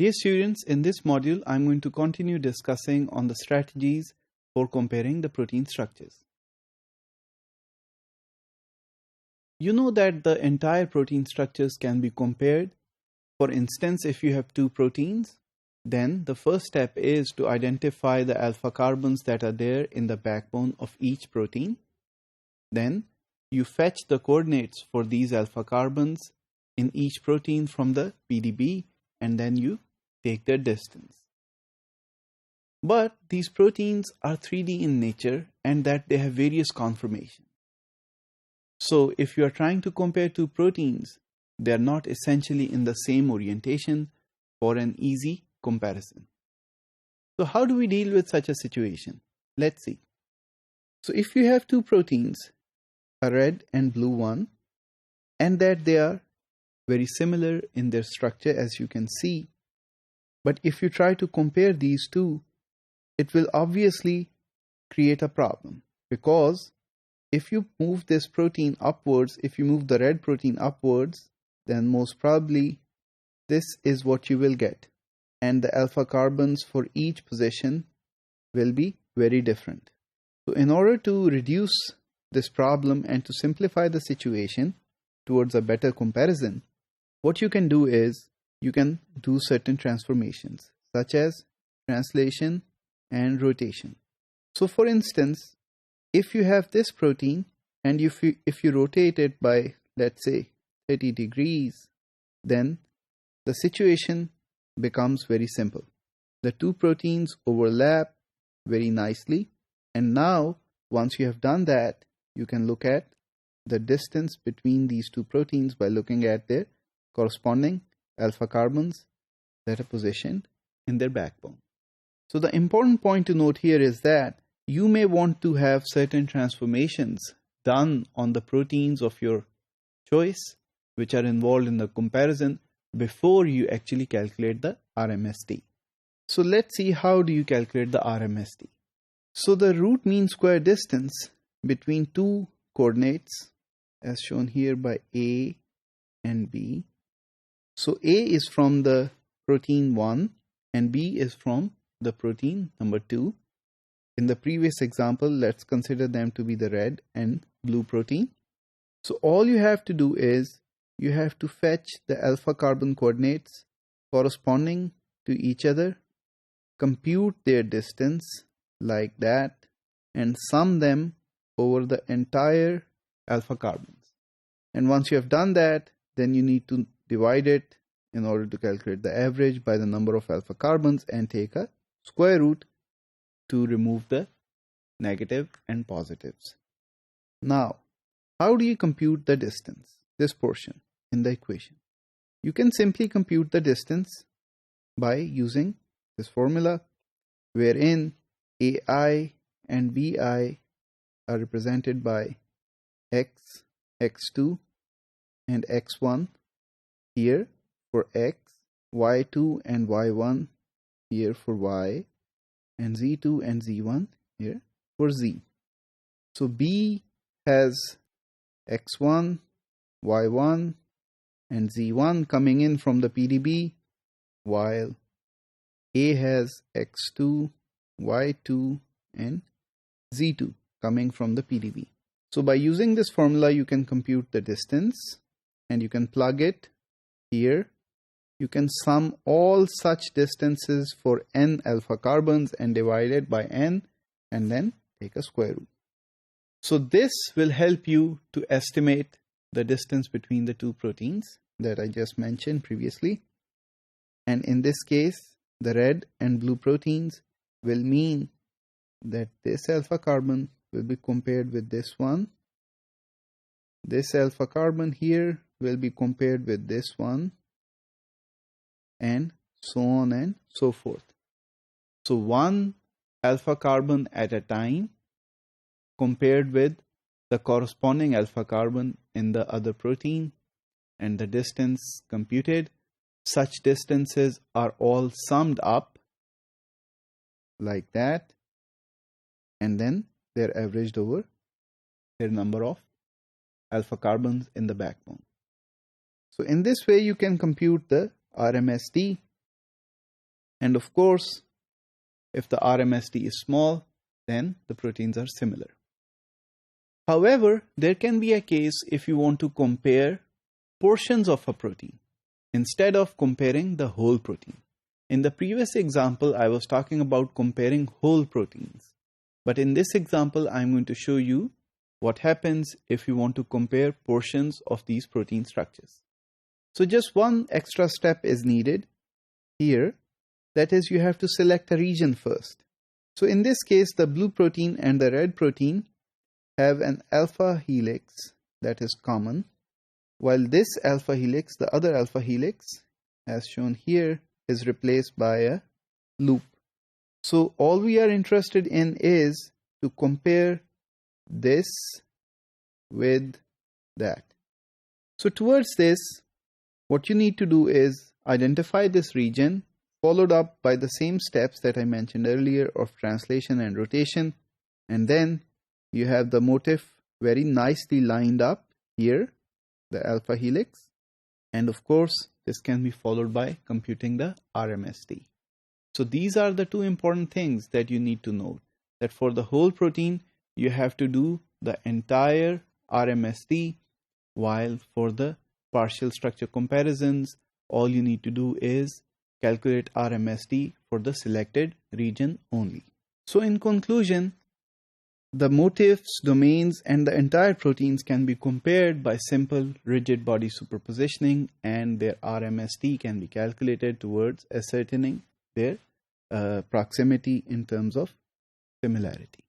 Dear students, in this module, I'm going to continue discussing on the strategies for comparing the protein structures. You know that the entire protein structures can be compared. For instance, if you have two proteins, then the first step is to identify the alpha carbons that are there in the backbone of each protein. Then you fetch the coordinates for these alpha carbons in each protein from the PDB, and then you take their distance. But these proteins are 3D in nature and that they have various conformations. So if you are trying to compare two proteins, they are not essentially in the same orientation for an easy comparison. So how do we deal with such a situation? Let's see. So if you have two proteins, a red and blue one, and that they are very similar in their structure as you can see, but if you try to compare these two, it will obviously create a problem, because if you move this protein upwards, if you move the red protein upwards, then most probably this is what you will get, and the alpha carbons for each position will be very different. So in order to reduce this problem and to simplify the situation towards a better comparison, what you can do is you can do certain transformations such as translation and rotation. So for instance, if you have this protein and if you rotate it by, let's say, 30 degrees, then the situation becomes very simple. The two proteins overlap very nicely, and now once you have done that, you can look at the distance between these two proteins by looking at their corresponding alpha carbons that are positioned in their backbone. So the important point to note here is that you may want to have certain transformations done on the proteins of your choice which are involved in the comparison before you actually calculate the RMSD. So let's see, how do you calculate the RMSD? So the root mean square distance between two coordinates as shown here by A and B. So A is from the protein 1 and B is from the protein number 2. In the previous example, let's consider them to be the red and blue protein. So all you have to do is you have to fetch the alpha carbon coordinates corresponding to each other, compute their distance like that, and sum them over the entire alpha carbons. And once you have done that, then you need to divide it in order to calculate the average by the number of alpha carbons and take a square root to remove the negative and positives. Now, how do you compute the distance, this portion in the equation? You can simply compute the distance by using this formula wherein AI and BI are represented by X, X2 and X1 here for X, Y2 and Y1 here for Y, and Z2 and Z1 here for Z. So B has X1, Y1 and Z1 coming in from the PDB, while A has X2, Y2 and Z2 coming from the PDB. So by using this formula, you can compute the distance and you can plug it here. You can sum all such distances for n alpha carbons and divide it by n and then take a square root. So this will help you to estimate the distance between the two proteins that I just mentioned previously. And in this case, the red and blue proteins will mean that this alpha carbon will be compared with this one. This alpha carbon here will be compared with this one, and so on and so forth. So one alpha carbon at a time compared with the corresponding alpha carbon in the other protein, and the distance computed. Such distances are all summed up like that, and then they're averaged over their number of alpha carbons in the backbone. So in this way you can compute the RMSD And of course, if the RMSD is small, then the proteins are similar. However, there can be a case if you want to compare portions of a protein instead of comparing the whole protein. In the previous example, I was talking about comparing whole proteins. But in this example, I'm going to show you what happens if you want to compare portions of these protein structures. So just one extra step is needed here. That is, you have to select a region first. So in this case, the blue protein and the red protein have an alpha helix that is common, while this alpha helix, the other alpha helix, as shown here, is replaced by a loop. So all we are interested in is to compare this with that. So towards this, what you need to do is identify this region, followed up by the same steps that I mentioned earlier of translation and rotation, and then you have the motif very nicely lined up here, the alpha helix, and of course this can be followed by computing the RMSD. So these are the two important things that you need to know, that for the whole protein you have to do the entire RMSD, while for the partial structure comparisons all you need to do is calculate RMSD for the selected region only. So in conclusion, the motifs, domains, and the entire proteins can be compared by simple rigid body superpositioning, and their RMSD can be calculated towards ascertaining their proximity in terms of similarity.